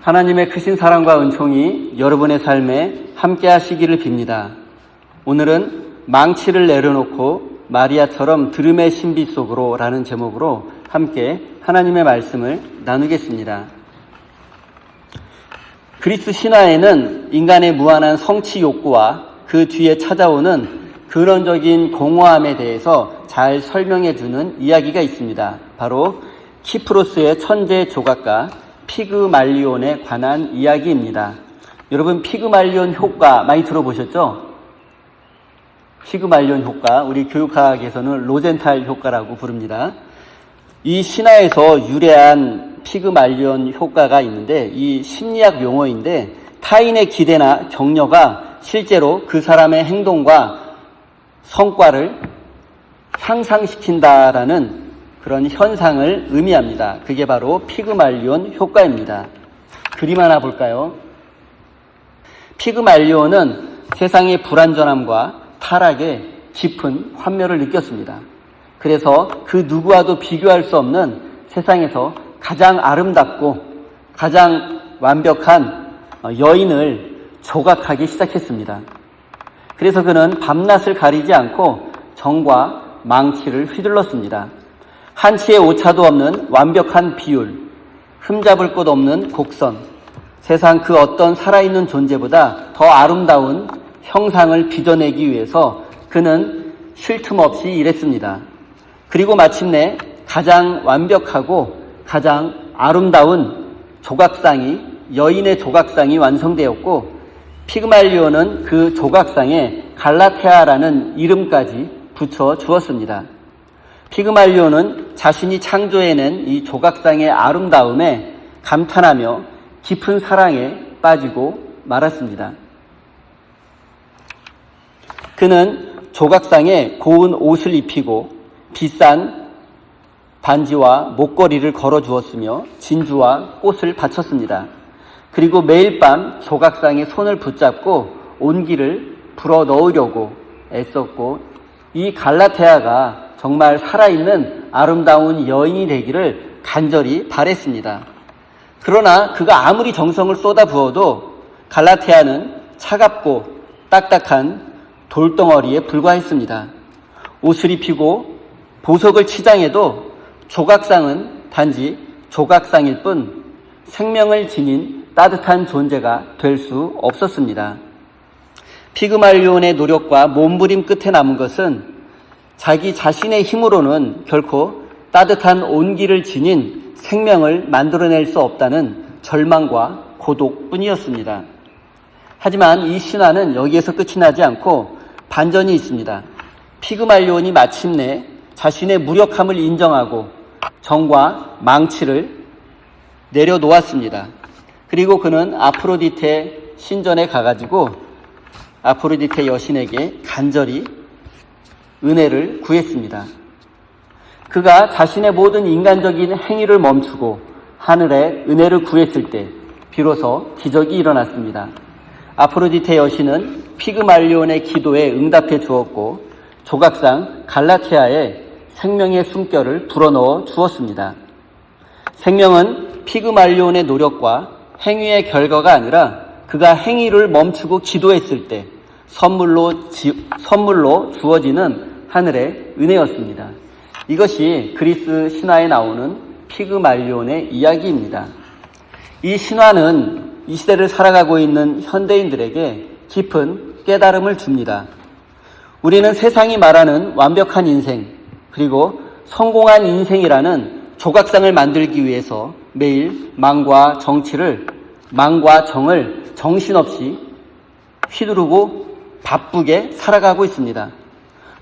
하나님의 크신 사랑과 은총이 여러분의 삶에 함께 하시기를 빕니다. 오늘은 망치를 내려놓고 마리아처럼 들음의 신비 속으로 라는 제목으로 함께 하나님의 말씀을 나누겠습니다. 그리스 신화에는 인간의 무한한 성취 욕구와 그 뒤에 찾아오는 근원적인 공허함에 대해서 잘 설명해 주는 이야기가 있습니다. 바로 키프로스의 천재 조각가 피그말리온에 관한 이야기입니다. 여러분, 피그말리온 효과 많이 들어보셨죠? 피그말리온 효과, 우리 교육학에서는 로젠탈 효과라고 부릅니다. 이 신화에서 유래한 피그말리온 효과가 있는데, 이 심리학 용어인데 타인의 기대나 격려가 실제로 그 사람의 행동과 성과를 향상시킨다라는 그런 현상을 의미합니다. 그게 바로 피그말리온 효과입니다. 그림 하나 볼까요? 피그말리온은 세상의 불완전함과 타락에 깊은 환멸을 느꼈습니다. 그래서 그 누구와도 비교할 수 없는 세상에서 가장 아름답고 가장 완벽한 여인을 조각하기 시작했습니다. 그래서 그는 밤낮을 가리지 않고 정과 망치를 휘둘렀습니다. 한치의 오차도 없는 완벽한 비율, 흠잡을 곳 없는 곡선, 세상 그 어떤 살아있는 존재보다 더 아름다운 형상을 빚어내기 위해서 그는 쉴 틈 없이 일했습니다. 그리고 마침내 가장 완벽하고 가장 아름다운 여인의 조각상이 완성되었고, 피그말리온은 그 조각상에 갈라테아라는 이름까지 붙여 주었습니다. 피그말리온은 자신이 창조해낸 이 조각상의 아름다움에 감탄하며 깊은 사랑에 빠지고 말았습니다. 그는 조각상에 고운 옷을 입히고 비싼 반지와 목걸이를 걸어주었으며 진주와 꽃을 바쳤습니다. 그리고 매일 밤 조각상에 손을 붙잡고 온기를 불어 넣으려고 애썼고, 이 갈라테아가 정말 살아있는 아름다운 여인이 되기를 간절히 바랬습니다. 그러나 그가 아무리 정성을 쏟아부어도 갈라테아는 차갑고 딱딱한 돌덩어리에 불과했습니다. 옷을 입히고 보석을 치장해도 조각상은 단지 조각상일 뿐 생명을 지닌 따뜻한 존재가 될 수 없었습니다. 피그말리온의 노력과 몸부림 끝에 남은 것은 자기 자신의 힘으로는 결코 따뜻한 온기를 지닌 생명을 만들어낼 수 없다는 절망과 고독뿐이었습니다. 하지만 이 신화는 여기에서 끝이 나지 않고 반전이 있습니다. 피그말리온이 마침내 자신의 무력함을 인정하고 정과 망치를 내려놓았습니다. 그리고 그는 아프로디테 신전에 가가지고 아프로디테 여신에게 간절히 은혜를 구했습니다. 그가 자신의 모든 인간적인 행위를 멈추고 하늘의 은혜를 구했을 때 비로소 기적이 일어났습니다. 아프로디테 여신은 피그말리온의 기도에 응답해 주었고 조각상 갈라테아에 생명의 숨결을 불어넣어 주었습니다. 생명은 피그말리온의 노력과 행위의 결과가 아니라 그가 행위를 멈추고 기도했을 때 선물로 주어지는 하늘의 은혜였습니다. 이것이 그리스 신화에 나오는 피그말리온의 이야기입니다. 이 신화는 이 시대를 살아가고 있는 현대인들에게 깊은 깨달음을 줍니다. 우리는 세상이 말하는 완벽한 인생, 그리고 성공한 인생이라는 조각상을 만들기 위해서 매일 망과 정을 정신없이 휘두르고 바쁘게 살아가고 있습니다.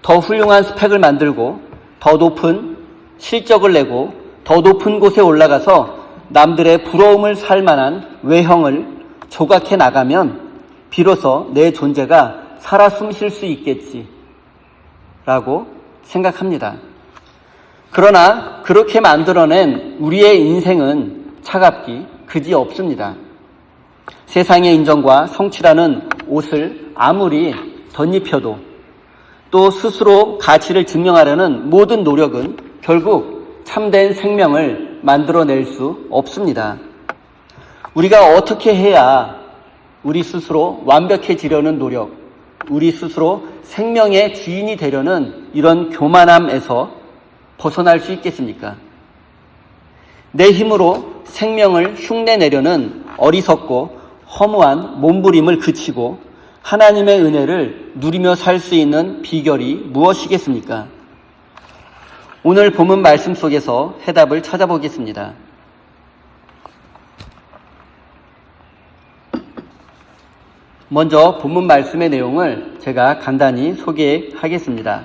더 훌륭한 스펙을 만들고 더 높은 실적을 내고 더 높은 곳에 올라가서 남들의 부러움을 살 만한 외형을 조각해 나가면 비로소 내 존재가 살아 숨쉴 수 있겠지라고 생각합니다. 그러나 그렇게 만들어낸 우리의 인생은 차갑기 그지없습니다. 세상의 인정과 성취라는 옷을 아무리 덧입혀도 또 스스로 가치를 증명하려는 모든 노력은 결국 참된 생명을 만들어낼 수 없습니다. 우리가 어떻게 해야 우리 스스로 완벽해지려는 노력, 우리 스스로 생명의 주인이 되려는 이런 교만함에서 벗어날 수 있겠습니까? 내 힘으로 생명을 흉내내려는 어리석고 허무한 몸부림을 그치고 하나님의 은혜를 누리며 살 수 있는 비결이 무엇이겠습니까? 오늘 본문 말씀 속에서 해답을 찾아보겠습니다. 먼저 본문 말씀의 내용을 제가 간단히 소개하겠습니다.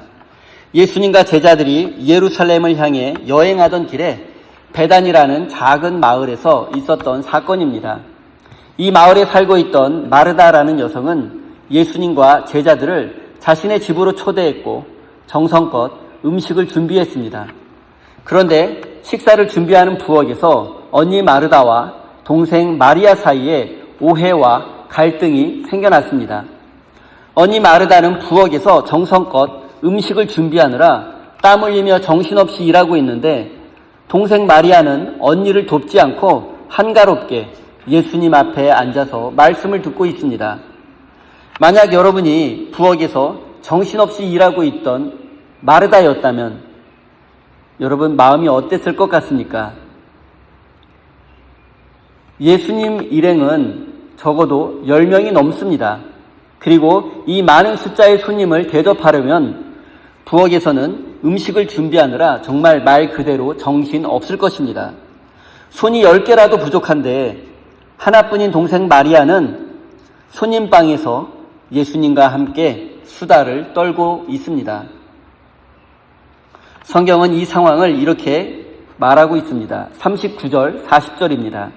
예수님과 제자들이 예루살렘을 향해 여행하던 길에 베단이라는 작은 마을에서 있었던 사건입니다. 이 마을에 살고 있던 마르다라는 여성은 예수님과 제자들을 자신의 집으로 초대했고 정성껏 음식을 준비했습니다. 그런데 식사를 준비하는 부엌에서 언니 마르다와 동생 마리아 사이에 오해와 갈등이 생겨났습니다. 언니 마르다는 부엌에서 정성껏 음식을 준비하느라 땀 흘리며 정신없이 일하고 있는데 동생 마리아는 언니를 돕지 않고 한가롭게 예수님 앞에 앉아서 말씀을 듣고 있습니다. 만약 여러분이 부엌에서 정신없이 일하고 있던 마르다였다면 여러분 마음이 어땠을 것 같습니까? 예수님 일행은 적어도 10명이 넘습니다. 그리고 이 많은 숫자의 손님을 대접하려면 부엌에서는 음식을 준비하느라 정말 말 그대로 정신 없을 것입니다. 손이 10개라도 부족한데 하나뿐인 동생 마리아는 손님방에서 예수님과 함께 수다를 떨고 있습니다. 성경은 이 상황을 이렇게 말하고 있습니다. 39절, 40절입니다.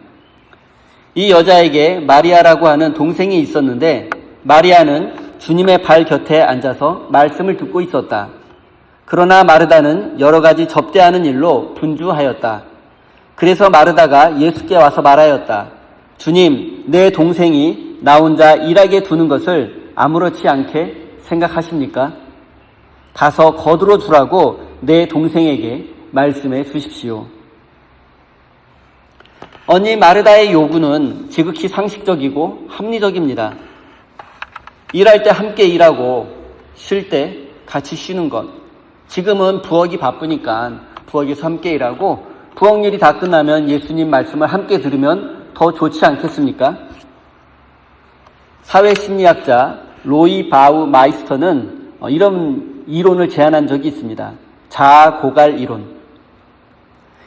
이 여자에게 마리아라고 하는 동생이 있었는데 마리아는 주님의 발 곁에 앉아서 말씀을 듣고 있었다. 그러나 마르다는 여러 가지 접대하는 일로 분주하였다. 그래서 마르다가 예수께 와서 말하였다. 주님, 내 동생이 나 혼자 일하게 두는 것을 아무렇지 않게 생각하십니까? 가서 거두어 주라고 내 동생에게 말씀해 주십시오. 언니 마르다의 요구는 지극히 상식적이고 합리적입니다. 일할 때 함께 일하고 쉴 때 같이 쉬는 것. 지금은 부엌이 바쁘니까 부엌에서 함께 일하고 부엌 일이 다 끝나면 예수님 말씀을 함께 들으면 더 좋지 않겠습니까? 사회심리학자 로이 바우 마이스터는 이런 이론을 제안한 적이 있습니다. 자아-고갈 이론.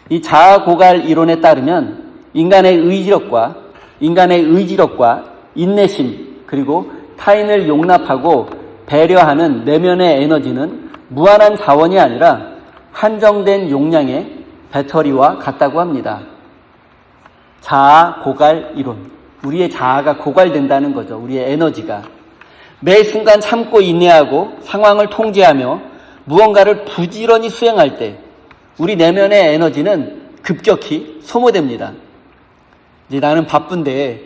이 자아-고갈 이론에 따르면 인간의 의지력과 인내심 그리고 타인을 용납하고 배려하는 내면의 에너지는 무한한 자원이 아니라 한정된 용량의 배터리와 같다고 합니다. 자아-고갈 이론. 우리의 자아가 고갈된다는 거죠. 우리의 에너지가. 매 순간 참고 인내하고 상황을 통제하며 무언가를 부지런히 수행할 때 우리 내면의 에너지는 급격히 소모됩니다. 이제 나는 바쁜데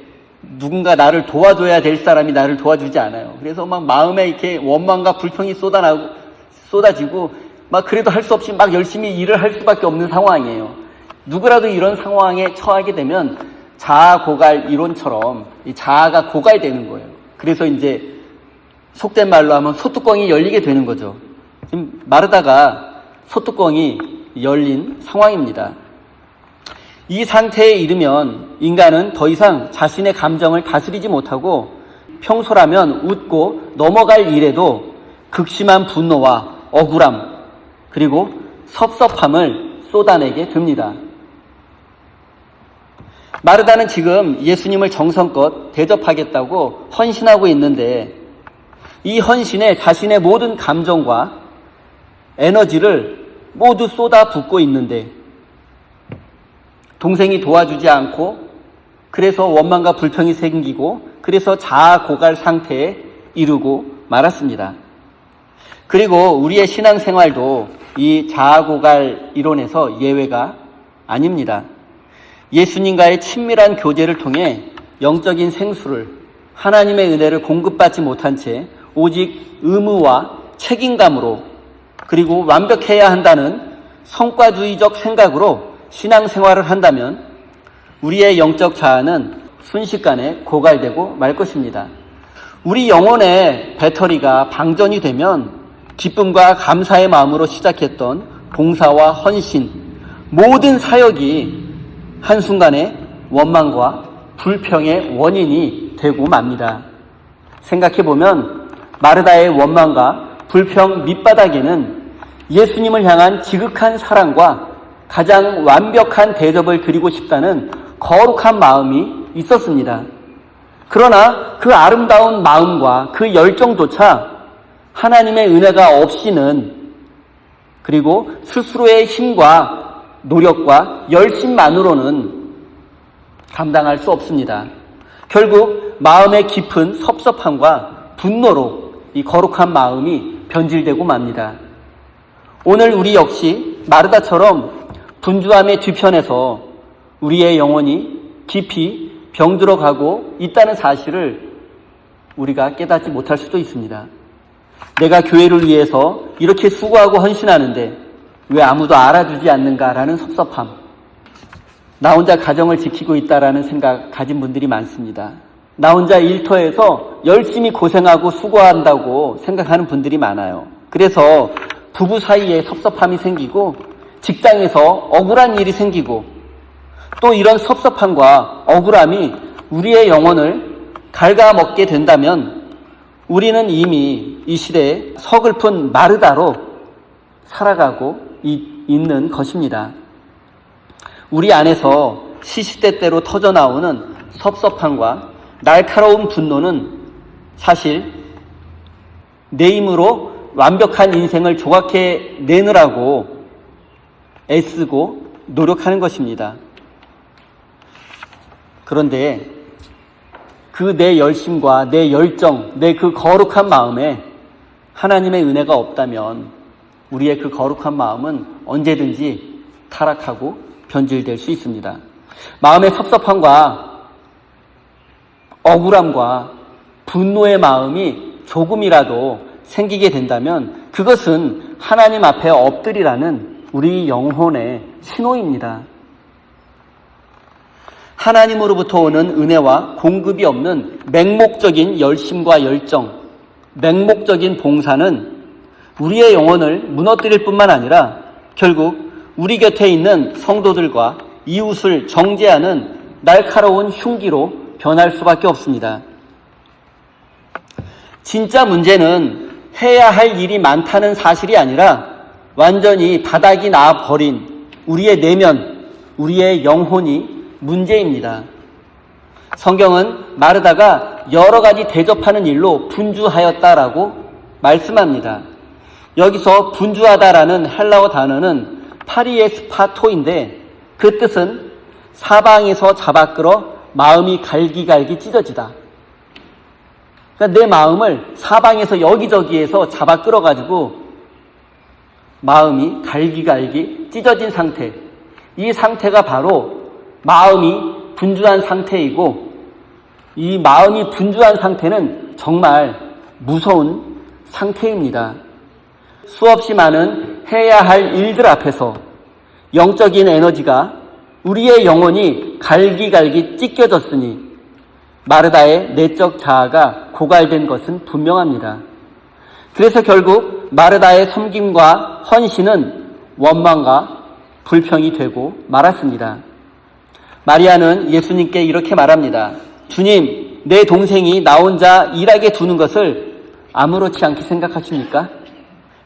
누군가 나를 도와줘야 될 사람이 나를 도와주지 않아요. 그래서 막 마음에 이렇게 원망과 불평이 쏟아지고 막 그래도 할 수 없이 막 열심히 일을 할 수밖에 없는 상황이에요. 누구라도 이런 상황에 처하게 되면 자아-고갈 이론처럼 이 자아가 고갈되는 거예요. 그래서 이제 속된 말로 하면 소뚜껑이 열리게 되는 거죠. 지금 마르다가 소뚜껑이 열린 상황입니다. 이 상태에 이르면 인간은 더 이상 자신의 감정을 다스리지 못하고 평소라면 웃고 넘어갈 일에도 극심한 분노와 억울함 그리고 섭섭함을 쏟아내게 됩니다. 마르다는 지금 예수님을 정성껏 대접하겠다고 헌신하고 있는데 이 헌신에 자신의 모든 감정과 에너지를 모두 쏟아붓고 있는데 동생이 도와주지 않고 그래서 원망과 불평이 생기고 그래서 자아-고갈 상태에 이르고 말았습니다. 그리고 우리의 신앙생활도 이 자아-고갈 이론에서 예외가 아닙니다. 예수님과의 친밀한 교제를 통해 영적인 생수를 하나님의 은혜를 공급받지 못한 채 오직 의무와 책임감으로 그리고 완벽해야 한다는 성과주의적 생각으로 신앙생활을 한다면 우리의 영적 자아는 순식간에 고갈되고 말 것입니다. 우리 영혼의 배터리가 방전이 되면 기쁨과 감사의 마음으로 시작했던 봉사와 헌신, 모든 사역이 한순간에 원망과 불평의 원인이 되고 맙니다. 생각해보면 마르다의 원망과 불평 밑바닥에는 예수님을 향한 지극한 사랑과 가장 완벽한 대접을 드리고 싶다는 거룩한 마음이 있었습니다. 그러나 그 아름다운 마음과 그 열정조차 하나님의 은혜가 없이는, 그리고 스스로의 힘과 노력과 열심만으로는 감당할 수 없습니다. 결국 마음의 깊은 섭섭함과 분노로 이 거룩한 마음이 변질되고 맙니다. 오늘 우리 역시 마르다처럼 분주함의 뒤편에서 우리의 영혼이 깊이 병들어 가고 있다는 사실을 우리가 깨닫지 못할 수도 있습니다. 내가 교회를 위해서 이렇게 수고하고 헌신하는데 왜 아무도 알아주지 않는가라는 섭섭함, 나 혼자 가정을 지키고 있다라는 생각 가진 분들이 많습니다. 나 혼자 일터에서 열심히 고생하고 수고한다고 생각하는 분들이 많아요. 그래서 부부 사이에 섭섭함이 생기고 직장에서 억울한 일이 생기고, 또 이런 섭섭함과 억울함이 우리의 영혼을 갉아먹게 된다면 우리는 이미 이 시대에 서글픈 마르다로 살아가고 있는 것입니다. 우리 안에서 시시때때로 터져나오는 섭섭함과 날카로운 분노는 사실 내 힘으로 완벽한 인생을 조각해 내느라고 애쓰고 노력하는 것입니다. 그런데 그 내 열심과 내 열정, 내 그 거룩한 마음에 하나님의 은혜가 없다면 우리의 그 거룩한 마음은 언제든지 타락하고 변질될 수 있습니다. 마음의 섭섭함과 억울함과 분노의 마음이 조금이라도 생기게 된다면 그것은 하나님 앞에 엎드리라는 우리 영혼의 신호입니다. 하나님으로부터 오는 은혜와 공급이 없는 맹목적인 열심과 열정, 맹목적인 봉사는 우리의 영혼을 무너뜨릴 뿐만 아니라 결국 우리 곁에 있는 성도들과 이웃을 정죄하는 날카로운 흉기로 변할 수밖에 없습니다. 진짜 문제는 해야 할 일이 많다는 사실이 아니라 완전히 바닥이 나버린 우리의 내면, 우리의 영혼이 문제입니다. 성경은 마르다가 여러 가지 대접하는 일로 분주하였다라고 말씀합니다. 여기서 분주하다라는 헬라어 단어는 파리에스파토인데 그 뜻은 사방에서 잡아끌어 마음이 갈기갈기 찢어지다. 그러니까 내 마음을 사방에서 여기저기에서 잡아끌어가지고 마음이 갈기갈기 찢어진 상태, 이 상태가 바로 마음이 분주한 상태이고, 이 마음이 분주한 상태는 정말 무서운 상태입니다. 수없이 많은 해야 할 일들 앞에서 영적인 에너지가 우리의 영혼이 갈기갈기 찢겨졌으니 마르다의 내적 자아가 고갈된 것은 분명합니다. 그래서 결국 마르다의 섬김과 헌신은 원망과 불평이 되고 말았습니다. 마리아는 예수님께 이렇게 말합니다. 주님, 내 동생이 나 혼자 일하게 두는 것을 아무렇지 않게 생각하십니까?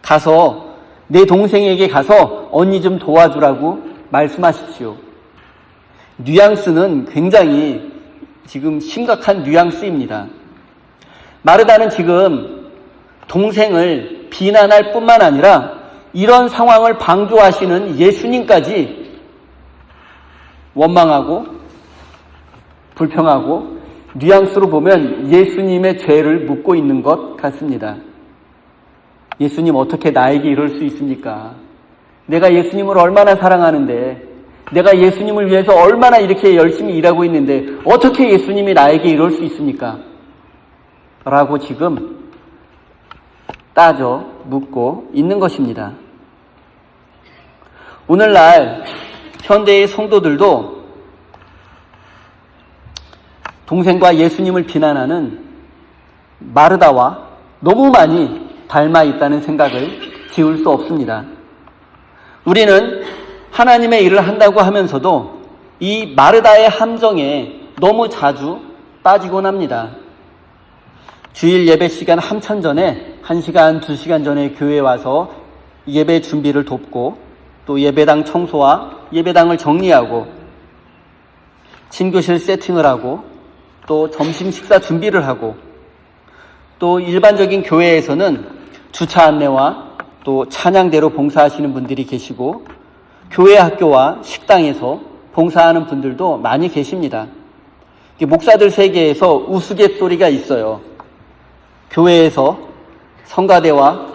가서 내 동생에게 가서 언니 좀 도와주라고 말씀하십시오. 뉘앙스는 굉장히 지금 심각한 뉘앙스입니다. 마르다는 지금 동생을 비난할 뿐만 아니라 이런 상황을 방조하시는 예수님까지 원망하고 불평하고 뉘앙스로 보면 예수님의 죄를 묻고 있는 것 같습니다. 예수님, 어떻게 나에게 이럴 수 있습니까? 내가 예수님을 얼마나 사랑하는데, 내가 예수님을 위해서 얼마나 이렇게 열심히 일하고 있는데 어떻게 예수님이 나에게 이럴 수 있습니까? 라고 지금 따져 묻고 있는 것입니다. 오늘날 현대의 성도들도 동생과 예수님을 비난하는 마르다와 너무 많이 닮아 있다는 생각을 지울 수 없습니다. 우리는 하나님의 일을 한다고 하면서도 이 마르다의 함정에 너무 자주 빠지곤 합니다. 주일 예배 시간 한참 전에 1시간, 2시간 전에 교회에 와서 예배 준비를 돕고 또 예배당 청소와 예배당을 정리하고 친교실 세팅을 하고 또 점심 식사 준비를 하고 또 일반적인 교회에서는 주차 안내와 또 찬양대로 봉사하시는 분들이 계시고 교회 학교와 식당에서 봉사하는 분들도 많이 계십니다. 목사들 세계에서 우스갯소리가 있어요. 교회에서 성가대와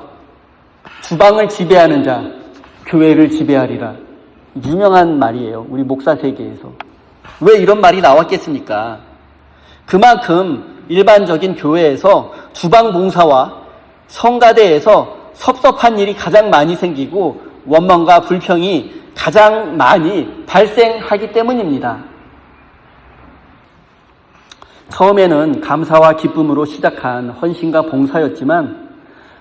주방을 지배하는 자, 교회를 지배하리라. 유명한 말이에요. 우리 목사 세계에서. 왜 이런 말이 나왔겠습니까? 그만큼 일반적인 교회에서 주방 봉사와 성가대에서 섭섭한 일이 가장 많이 생기고 원망과 불평이 가장 많이 발생하기 때문입니다. 처음에는 감사와 기쁨으로 시작한 헌신과 봉사였지만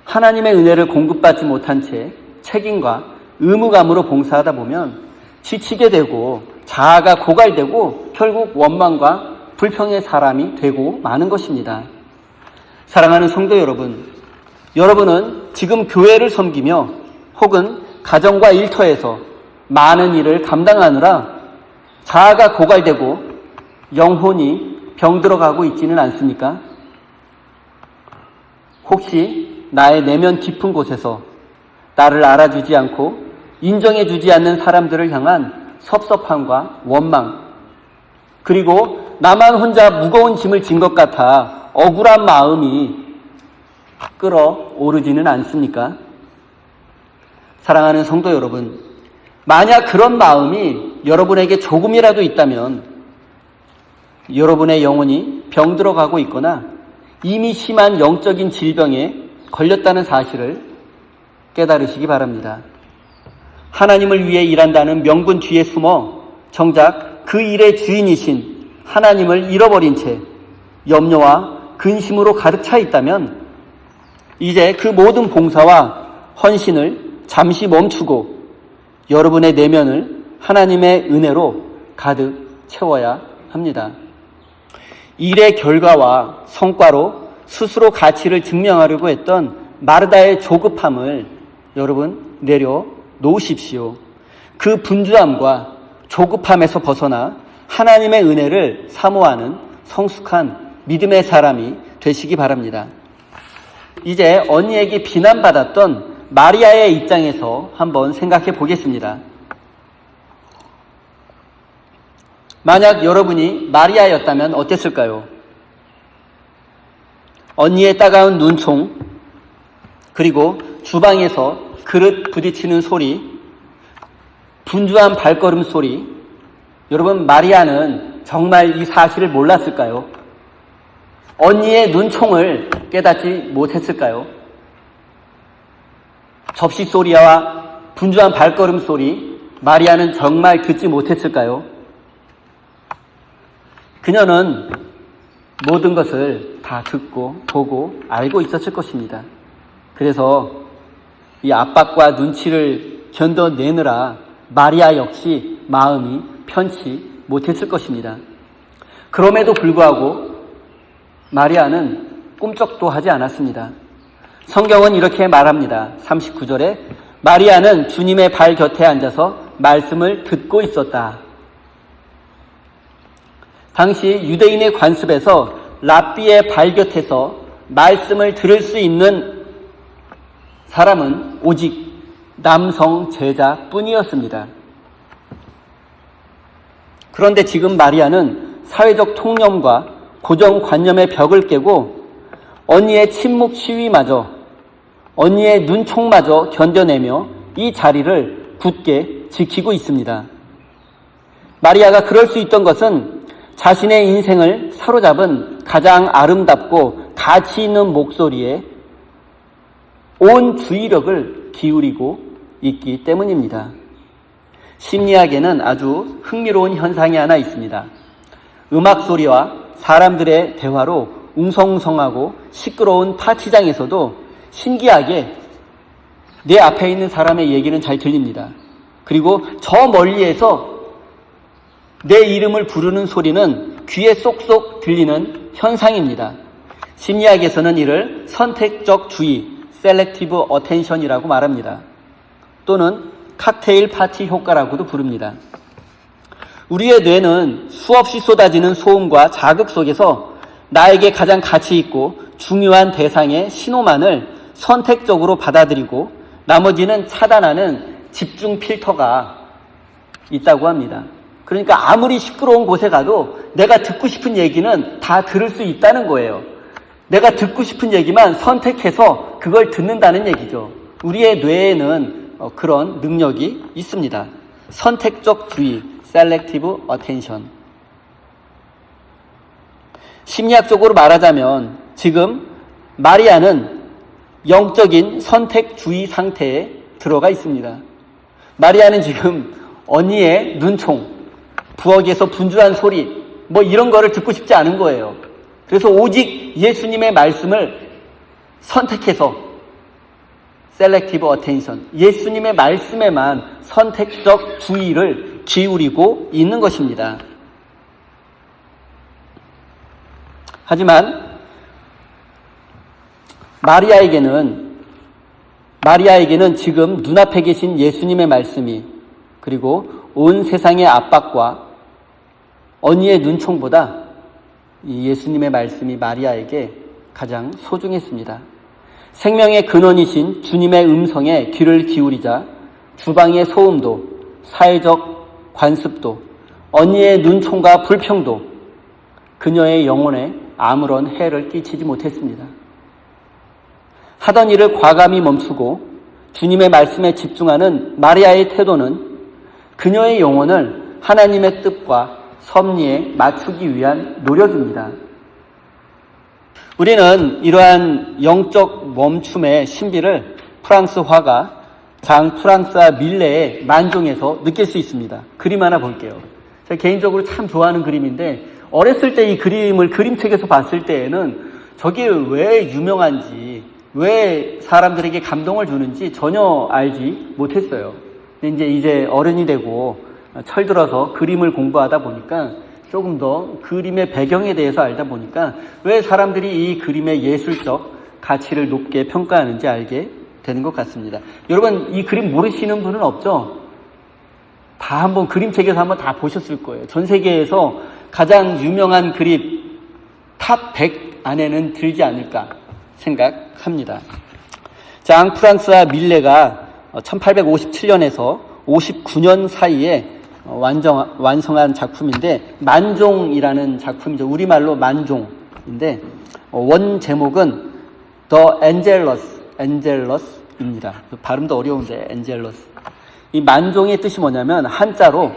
하나님의 은혜를 공급받지 못한 채 책임과 의무감으로 봉사하다 보면 지치게 되고 자아가 고갈되고 결국 원망과 불평의 사람이 되고 마는 것입니다. 사랑하는 성도 여러분, 여러분은 지금 교회를 섬기며 혹은 가정과 일터에서 많은 일을 감당하느라 자아가 고갈되고 영혼이 병들어가고 있지는 않습니까? 혹시 나의 내면 깊은 곳에서 나를 알아주지 않고 인정해주지 않는 사람들을 향한 섭섭함과 원망, 그리고 나만 혼자 무거운 짐을 진 것 같아 억울한 마음이 끌어오르지는 않습니까? 사랑하는 성도 여러분, 만약 그런 마음이 여러분에게 조금이라도 있다면 여러분의 영혼이 병들어가고 있거나 이미 심한 영적인 질병에 걸렸다는 사실을 깨달으시기 바랍니다. 하나님을 위해 일한다는 명분 뒤에 숨어 정작 그 일의 주인이신 하나님을 잃어버린 채 염려와 근심으로 가득 차 있다면 이제 그 모든 봉사와 헌신을 잠시 멈추고 여러분의 내면을 하나님의 은혜로 가득 채워야 합니다. 일의 결과와 성과로 스스로 가치를 증명하려고 했던 마르다의 조급함을 여러분 내려놓으십시오. 그 분주함과 조급함에서 벗어나 하나님의 은혜를 사모하는 성숙한 믿음의 사람이 되시기 바랍니다. 이제 언니에게 비난받았던 마리아의 입장에서 한번 생각해 보겠습니다. 만약 여러분이 마리아였다면 어땠을까요? 언니의 따가운 눈총, 그리고 주방에서 그릇 부딪히는 소리, 분주한 발걸음 소리, 여러분 마리아는 정말 이 사실을 몰랐을까요? 언니의 눈총을 깨닫지 못했을까요? 접시 소리와 분주한 발걸음 소리, 마리아는 정말 듣지 못했을까요? 그녀는 모든 것을 다 듣고 보고 알고 있었을 것입니다. 그래서 이 압박과 눈치를 견뎌내느라 마리아 역시 마음이 편치 못했을 것입니다. 그럼에도 불구하고 마리아는 꿈쩍도 하지 않았습니다. 성경은 이렇게 말합니다. 39절에 마리아는 주님의 발 곁에 앉아서 말씀을 듣고 있었다. 당시 유대인의 관습에서 랍비의 발 곁에서 말씀을 들을 수 있는 사람은 오직 남성 제자뿐이었습니다. 그런데 지금 마리아는 사회적 통념과 고정관념의 벽을 깨고 언니의 침묵 시위마저, 언니의 눈총마저 견뎌내며 이 자리를 굳게 지키고 있습니다. 마리아가 그럴 수 있던 것은 자신의 인생을 사로잡은 가장 아름답고 가치 있는 목소리에 온 주의력을 기울이고 있기 때문입니다. 심리학에는 아주 흥미로운 현상이 하나 있습니다. 음악 소리와 사람들의 대화로 웅성웅성하고 시끄러운 파티장에서도 신기하게 내 앞에 있는 사람의 얘기는 잘 들립니다. 그리고 저 멀리에서 내 이름을 부르는 소리는 귀에 쏙쏙 들리는 현상입니다. 심리학에서는 이를 선택적 주의, selective attention이라고 말합니다. 또는 칵테일 파티 효과라고도 부릅니다. 우리의 뇌는 수없이 쏟아지는 소음과 자극 속에서 나에게 가장 가치 있고 중요한 대상의 신호만을 선택적으로 받아들이고 나머지는 차단하는 집중 필터가 있다고 합니다. 그러니까 아무리 시끄러운 곳에 가도 내가 듣고 싶은 얘기는 다 들을 수 있다는 거예요. 내가 듣고 싶은 얘기만 선택해서 그걸 듣는다는 얘기죠. 우리의 뇌에는 그런 능력이 있습니다. 선택적 주의, selective attention. 심리학적으로 말하자면 지금 마리아는 영적인 선택주의 상태에 들어가 있습니다. 마리아는 지금 언니의 눈총, 부엌에서 분주한 소리, 뭐 이런 거를 듣고 싶지 않은 거예요. 그래서 오직 예수님의 말씀을 선택해서 selective attention, 예수님의 말씀에만 선택적 주의를 기울이고 있는 것입니다. 하지만 마리아에게는 지금 눈앞에 계신 예수님의 말씀이, 그리고 온 세상의 압박과 언니의 눈총보다 이 예수님의 말씀이 마리아에게 가장 소중했습니다. 생명의 근원이신 주님의 음성에 귀를 기울이자 주방의 소음도, 사회적 관습도, 언니의 눈총과 불평도 그녀의 영혼에 아무런 해를 끼치지 못했습니다. 하던 일을 과감히 멈추고 주님의 말씀에 집중하는 마리아의 태도는 그녀의 영혼을 하나님의 뜻과 섭리에 맞추기 위한 노력입니다. 우리는 이러한 영적 멈춤의 신비를 프랑스 화가 장 프랑스와 밀레의 만종에서 느낄 수 있습니다. 그림 하나 볼게요. 제가 개인적으로 참 좋아하는 그림인데 어렸을 때 이 그림을 그림책에서 봤을 때에는 저게 왜 유명한지, 왜 사람들에게 감동을 주는지 전혀 알지 못했어요. 근데 이제 어른이 되고 철들어서 그림을 공부하다 보니까 조금 더 그림의 배경에 대해서 알다 보니까 왜 사람들이 이 그림의 예술적 가치를 높게 평가하는지 알게 되는 것 같습니다. 여러분, 이 그림 모르시는 분은 없죠? 다 한번 그림책에서 한번 다 보셨을 거예요. 전 세계에서 가장 유명한 그림 탑 100 안에는 들지 않을까 생각합니다. 장 프랑스와 밀레가 1857년에서 59년 사이에 완성한 작품인데 만종이라는 작품이죠. 우리말로 만종인데 원 제목은 The Angelus입니다. 발음도 어려운데 Angelus. 이 만종의 뜻이 뭐냐면 한자로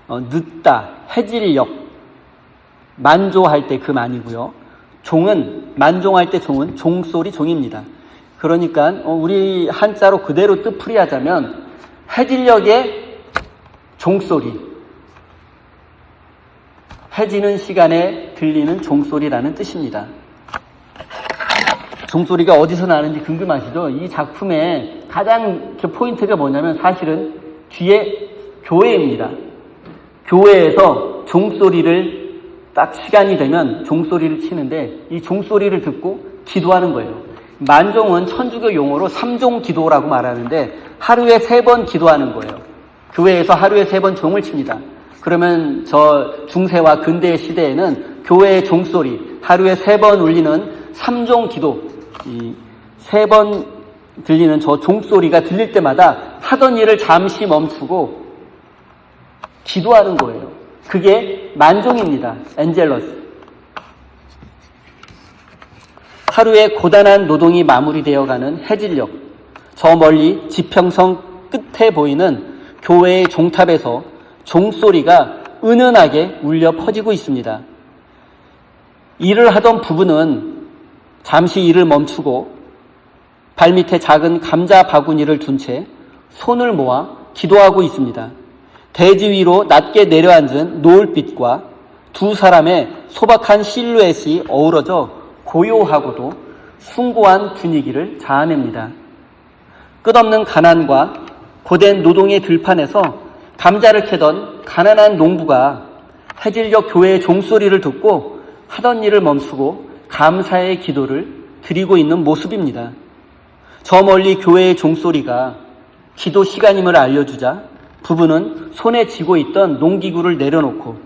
늦다, 해질녘, 만조할 때 그 만이고요. 종은 만종할 때 종은 종소리 종입니다. 그러니까 우리 한자로 그대로 뜻풀이하자면 해질녘의 종소리, 해지는 시간에 들리는 종소리라는 뜻입니다. 종소리가 어디서 나는지 궁금하시죠? 이 작품의 가장 포인트가 뭐냐면 사실은 뒤에 교회입니다. 교회에서 종소리를 딱 시간이 되면 종소리를 치는데 이 종소리를 듣고 기도하는 거예요. 만종은 천주교 용어로 삼종 기도라고 말하는데 하루에 3번 기도하는 거예요. 교회에서 하루에 3번 종을 칩니다. 그러면 저 중세와 근대 시대에는 교회의 종소리, 하루에 3번 울리는 삼종 기도, 이 3번 들리는 저 종소리가 들릴 때마다 하던 일을 잠시 멈추고 기도하는 거예요. 그게 만종입니다. 엔젤러스. 하루의 고단한 노동이 마무리되어가는 해질녘, 저 멀리 지평선 끝에 보이는 교회의 종탑에서 종소리가 은은하게 울려 퍼지고 있습니다. 일을 하던 부부는 잠시 일을 멈추고 발밑에 작은 감자 바구니를 둔 채 손을 모아 기도하고 있습니다. 대지 위로 낮게 내려앉은 노을빛과 두 사람의 소박한 실루엣이 어우러져 고요하고도 숭고한 분위기를 자아냅니다. 끝없는 가난과 고된 노동의 들판에서 감자를 캐던 가난한 농부가 해질녘 교회의 종소리를 듣고 하던 일을 멈추고 감사의 기도를 드리고 있는 모습입니다. 저 멀리 교회의 종소리가 기도 시간임을 알려주자 부부는 손에 쥐고 있던 농기구를 내려놓고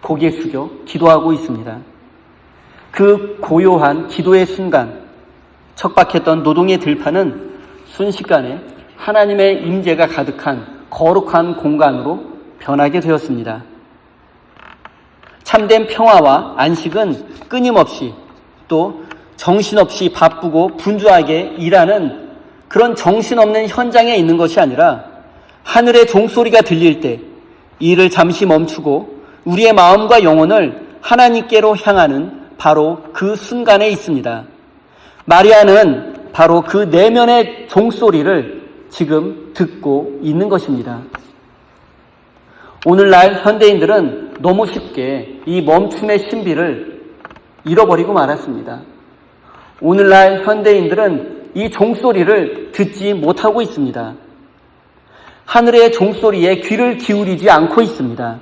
고개 숙여 기도하고 있습니다. 그 고요한 기도의 순간, 척박했던 노동의 들판은 순식간에 하나님의 임재가 가득한 거룩한 공간으로 변하게 되었습니다. 참된 평화와 안식은 끊임없이 또 정신없이 바쁘고 분주하게 일하는 그런 정신없는 현장에 있는 것이 아니라 하늘의 종소리가 들릴 때 일을 잠시 멈추고 우리의 마음과 영혼을 하나님께로 향하는 바로 그 순간에 있습니다. 마리아는 바로 그 내면의 종소리를 지금 듣고 있는 것입니다. 오늘날 현대인들은 너무 쉽게 이 멈춤의 신비를 잃어버리고 말았습니다. 오늘날 현대인들은 이 종소리를 듣지 못하고 있습니다. 하늘의 종소리에 귀를 기울이지 않고 있습니다.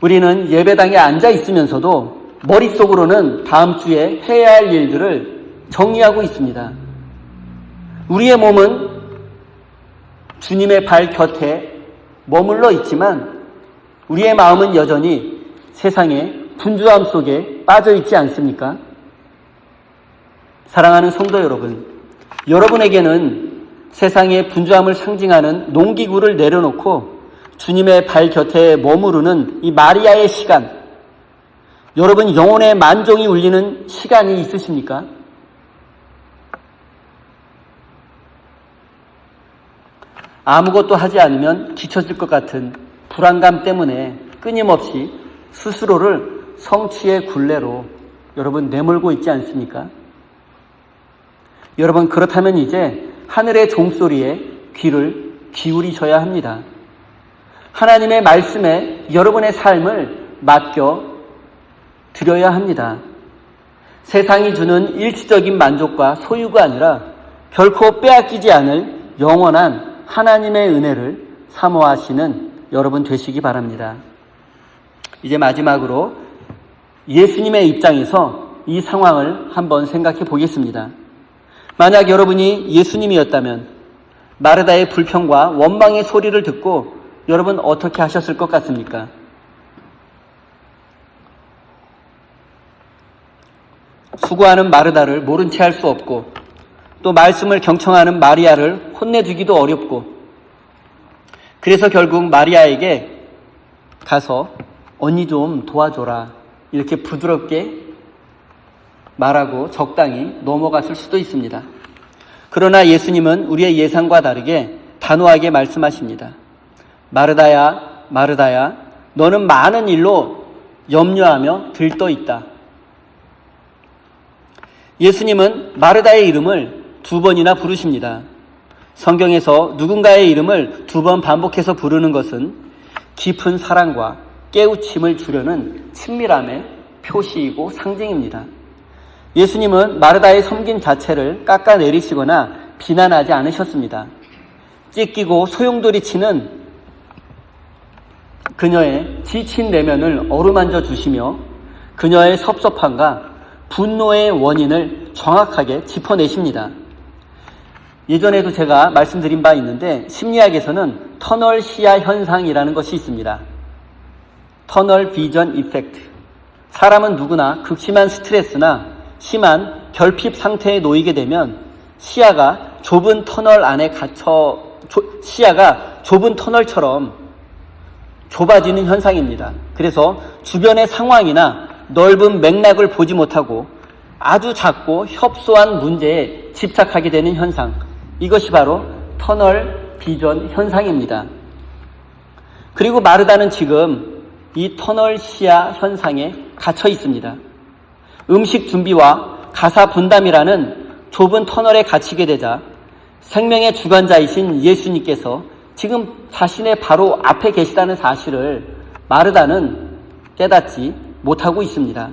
우리는 예배당에 앉아 있으면서도 머릿속으로는 다음 주에 해야 할 일들을 정리하고 있습니다. 우리의 몸은 주님의 발 곁에 머물러 있지만 우리의 마음은 여전히 세상의 분주함 속에 빠져 있지 않습니까? 사랑하는 성도 여러분, 여러분에게는 세상의 분주함을 상징하는 농기구를 내려놓고 주님의 발 곁에 머무르는 이 마리아의 시간, 여러분 영혼의 만종이 울리는 시간이 있으십니까? 아무것도 하지 않으면 뒤처질 것 같은 불안감 때문에 끊임없이 스스로를 성취의 굴레로 여러분 내몰고 있지 않습니까? 여러분 그렇다면 이제 하늘의 종소리에 귀를 기울이셔야 합니다. 하나님의 말씀에 여러분의 삶을 맡겨 드려야 합니다. 세상이 주는 일시적인 만족과 소유가 아니라 결코 빼앗기지 않을 영원한 하나님의 은혜를 사모하시는 여러분 되시기 바랍니다. 이제 마지막으로 예수님의 입장에서 이 상황을 한번 생각해 보겠습니다. 만약 여러분이 예수님이었다면 마르다의 불평과 원망의 소리를 듣고 여러분 어떻게 하셨을 것 같습니까? 수고하는 마르다를 모른 채 할 수 없고 또 말씀을 경청하는 마리아를 혼내주기도 어렵고 그래서 결국 마리아에게 가서 언니 좀 도와줘라 이렇게 부드럽게 말하고 적당히 넘어갔을 수도 있습니다. 그러나 예수님은 우리의 예상과 다르게 단호하게 말씀하십니다. 마르다야, 마르다야, 너는 많은 일로 염려하며 들떠 있다. 예수님은 마르다의 이름을 2번이나 부르십니다. 성경에서 누군가의 이름을 2번 반복해서 부르는 것은 깊은 사랑과 깨우침을 주려는 친밀함의 표시이고 상징입니다. 예수님은 마르다의 섬김 자체를 깎아내리시거나 비난하지 않으셨습니다. 찢기고 소용돌이 치는 그녀의 지친 내면을 어루만져 주시며 그녀의 섭섭함과 분노의 원인을 정확하게 짚어내십니다. 예전에도 제가 말씀드린 바 있는데 심리학에서는 터널 시야 현상이라는 것이 있습니다. 터널 비전 이펙트. 사람은 누구나 극심한 스트레스나 심한 결핍 상태에 놓이게 되면 시야가 좁은 터널 안에 시야가 좁은 터널처럼 좁아지는 현상입니다. 그래서 주변의 상황이나 넓은 맥락을 보지 못하고 아주 작고 협소한 문제에 집착하게 되는 현상, 이것이 바로 터널 비전 현상입니다. 그리고 마르다는 지금 이 터널 시야 현상에 갇혀 있습니다. 음식 준비와 가사 분담이라는 좁은 터널에 갇히게 되자 생명의 주관자이신 예수님께서 지금 자신의 바로 앞에 계시다는 사실을 마르다는 깨닫지 못하고 있습니다.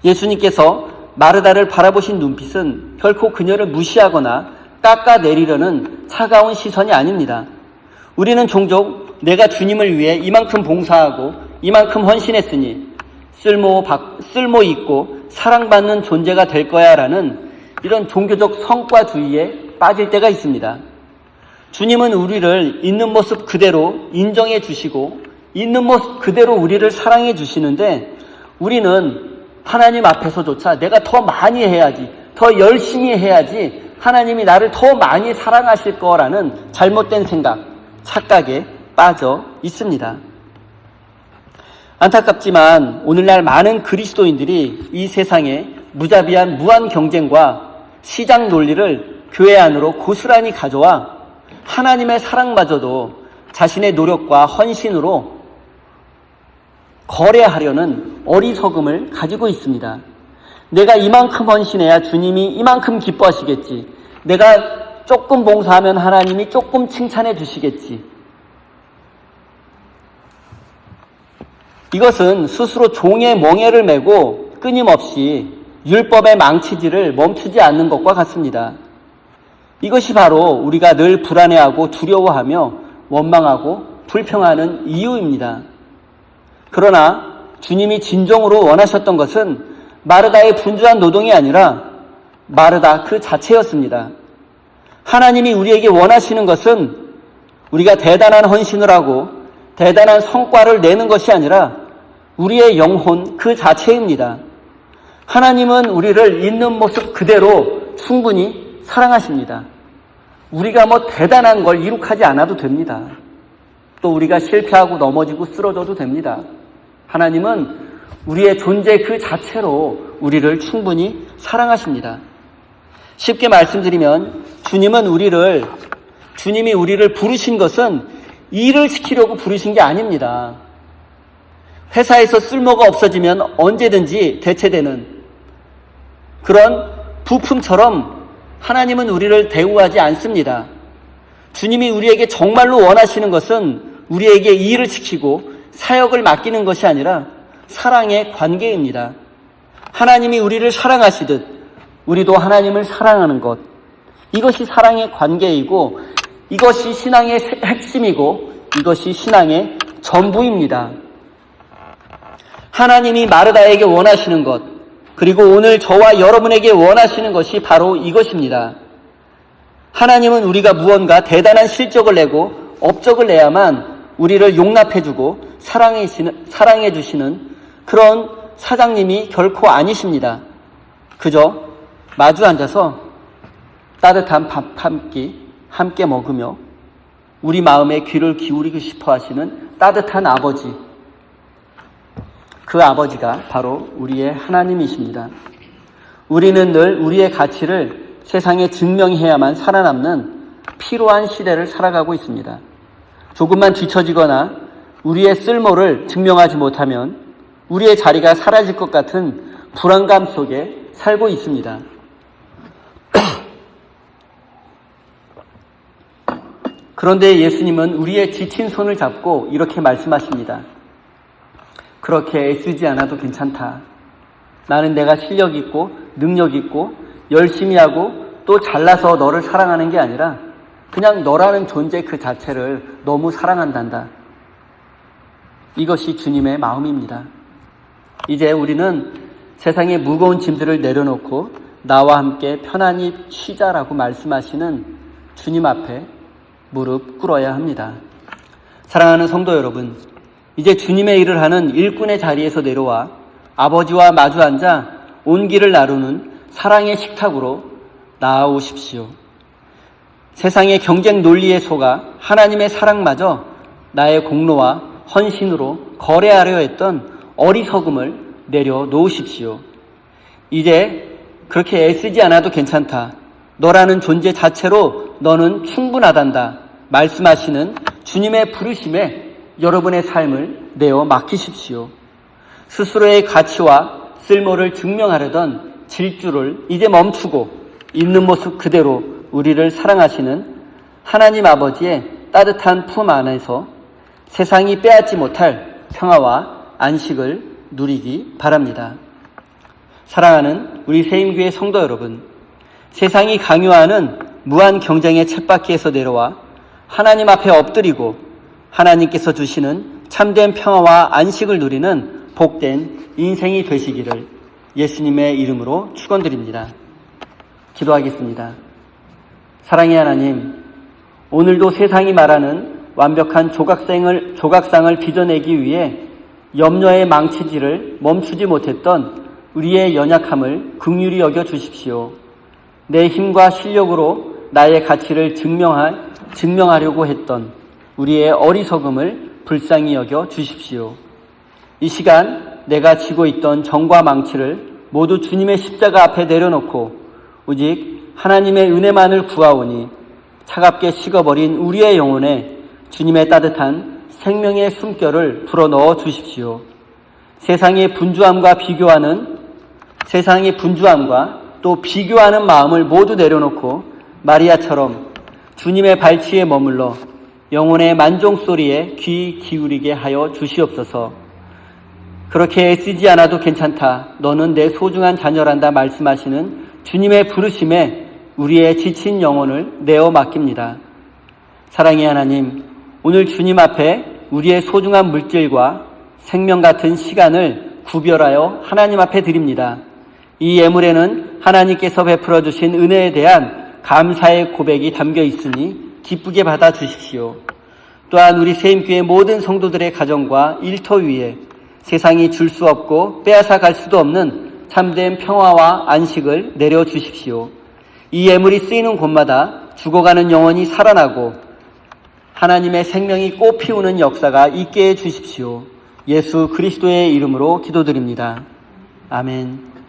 예수님께서 마르다를 바라보신 눈빛은 결코 그녀를 무시하거나 깎아내리려는 차가운 시선이 아닙니다. 우리는 종종 내가 주님을 위해 이만큼 봉사하고 이만큼 헌신했으니 쓸모 있고 사랑받는 존재가 될 거야 라는 이런 종교적 성과주의에 빠질 때가 있습니다. 주님은 우리를 있는 모습 그대로 인정해 주시고 있는 모습 그대로 우리를 사랑해 주시는데 우리는 하나님 앞에서조차 내가 더 많이 해야지, 더 열심히 해야지 하나님이 나를 더 많이 사랑하실 거라는 잘못된 생각, 착각에 빠져 있습니다. 안타깝지만 오늘날 많은 그리스도인들이 이 세상에 무자비한 무한 경쟁과 시장 논리를 교회 안으로 고스란히 가져와 하나님의 사랑마저도 자신의 노력과 헌신으로 거래하려는 어리석음을 가지고 있습니다. 내가 이만큼 헌신해야 주님이 이만큼 기뻐하시겠지. 내가 조금 봉사하면 하나님이 조금 칭찬해 주시겠지. 이것은 스스로 종의 멍에를 메고 끊임없이 율법의 망치질을 멈추지 않는 것과 같습니다. 이것이 바로 우리가 늘 불안해하고 두려워하며 원망하고 불평하는 이유입니다. 그러나 주님이 진정으로 원하셨던 것은 마르다의 분주한 노동이 아니라 마르다 그 자체였습니다. 하나님이 우리에게 원하시는 것은 우리가 대단한 헌신을 하고 대단한 성과를 내는 것이 아니라 우리의 영혼 그 자체입니다. 하나님은 우리를 있는 모습 그대로 충분히 사랑하십니다. 우리가 뭐 대단한 걸 이룩하지 않아도 됩니다. 또 우리가 실패하고 넘어지고 쓰러져도 됩니다. 하나님은 우리의 존재 그 자체로 우리를 충분히 사랑하십니다. 쉽게 말씀드리면 주님이 우리를 부르신 것은 일을 시키려고 부르신 게 아닙니다. 회사에서 쓸모가 없어지면 언제든지 대체되는 그런 부품처럼 하나님은 우리를 대우하지 않습니다. 주님이 우리에게 정말로 원하시는 것은 우리에게 일을 시키고 사역을 맡기는 것이 아니라 사랑의 관계입니다. 하나님이 우리를 사랑하시듯 우리도 하나님을 사랑하는 것, 이것이 사랑의 관계이고 이것이 신앙의 핵심이고 이것이 신앙의 전부입니다. 하나님이 마르다에게 원하시는 것, 그리고 오늘 저와 여러분에게 원하시는 것이 바로 이것입니다. 하나님은 우리가 무언가 대단한 실적을 내고 업적을 내야만 우리를 용납해주고 사랑해주시는 그런 사장님이 결코 아니십니다. 그저 마주 앉아서 따뜻한 밥 한 끼 함께 먹으며 우리 마음에 귀를 기울이고 싶어 하시는 따뜻한 아버지, 그 아버지가 바로 우리의 하나님이십니다. 우리는 늘 우리의 가치를 세상에 증명해야만 살아남는 피로한 시대를 살아가고 있습니다. 조금만 뒤처지거나 우리의 쓸모를 증명하지 못하면 우리의 자리가 사라질 것 같은 불안감 속에 살고 있습니다. 그런데 예수님은 우리의 지친 손을 잡고 이렇게 말씀하십니다. 그렇게 애쓰지 않아도 괜찮다. 나는 내가 실력 있고 능력 있고 열심히 하고 또 잘나서 너를 사랑하는 게 아니라 그냥 너라는 존재 그 자체를 너무 사랑한단다. 이것이 주님의 마음입니다. 이제 우리는 세상의 무거운 짐들을 내려놓고 나와 함께 편안히 쉬자라고 말씀하시는 주님 앞에 무릎 꿇어야 합니다. 사랑하는 성도 여러분, 이제 주님의 일을 하는 일꾼의 자리에서 내려와 아버지와 마주 앉아 온 길을 나누는 사랑의 식탁으로 나아오십시오. 세상의 경쟁 논리에 속아 하나님의 사랑마저 나의 공로와 헌신으로 거래하려 했던 어리석음을 내려놓으십시오. 이제 그렇게 애쓰지 않아도 괜찮다. 너라는 존재 자체로 너는 충분하단다. 말씀하시는 주님의 부르심에 여러분의 삶을 내어 맡기십시오. 스스로의 가치와 쓸모를 증명하려던 질주를 이제 멈추고 있는 모습 그대로 우리를 사랑하시는 하나님 아버지의 따뜻한 품 안에서 세상이 빼앗지 못할 평화와 안식을 누리기 바랍니다. 사랑하는 우리 세임교회 성도 여러분, 세상이 강요하는 무한 경쟁의 쳇바퀴에서 내려와 하나님 앞에 엎드리고 하나님께서 주시는 참된 평화와 안식을 누리는 복된 인생이 되시기를 예수님의 이름으로 축원드립니다. 기도하겠습니다. 사랑의 하나님, 오늘도 세상이 말하는 완벽한 조각상을 빚어내기 위해 염려의 망치질을 멈추지 못했던 우리의 연약함을 긍휼히 여겨 주십시오. 내 힘과 실력으로 나의 가치를 증명하려고 했던 우리의 어리석음을 불쌍히 여겨 주십시오. 이 시간 내가 쥐고 있던 정과 망치를 모두 주님의 십자가 앞에 내려놓고 오직 하나님의 은혜만을 구하오니 차갑게 식어버린 우리의 영혼에 주님의 따뜻한 생명의 숨결을 불어넣어 주십시오. 세상의 분주함과 또 비교하는 마음을 모두 내려놓고 마리아처럼 주님의 발치에 머물러 영혼의 만종소리에 귀 기울이게 하여 주시옵소서. 그렇게 애쓰지 않아도 괜찮다, 너는 내 소중한 자녀란다 말씀하시는 주님의 부르심에 우리의 지친 영혼을 내어 맡깁니다. 사랑의 하나님, 오늘 주님 앞에 우리의 소중한 물질과 생명 같은 시간을 구별하여 하나님 앞에 드립니다. 이 예물에는 하나님께서 베풀어 주신 은혜에 대한 감사의 고백이 담겨 있으니 기쁘게 받아 주십시오. 또한 우리 세임교회 모든 성도들의 가정과 일터 위에 세상이 줄 수 없고 빼앗아 갈 수도 없는 참된 평화와 안식을 내려 주십시오. 이 예물이 쓰이는 곳마다 죽어가는 영혼이 살아나고 하나님의 생명이 꽃피우는 역사가 있게 해 주십시오. 예수 그리스도의 이름으로 기도드립니다. 아멘.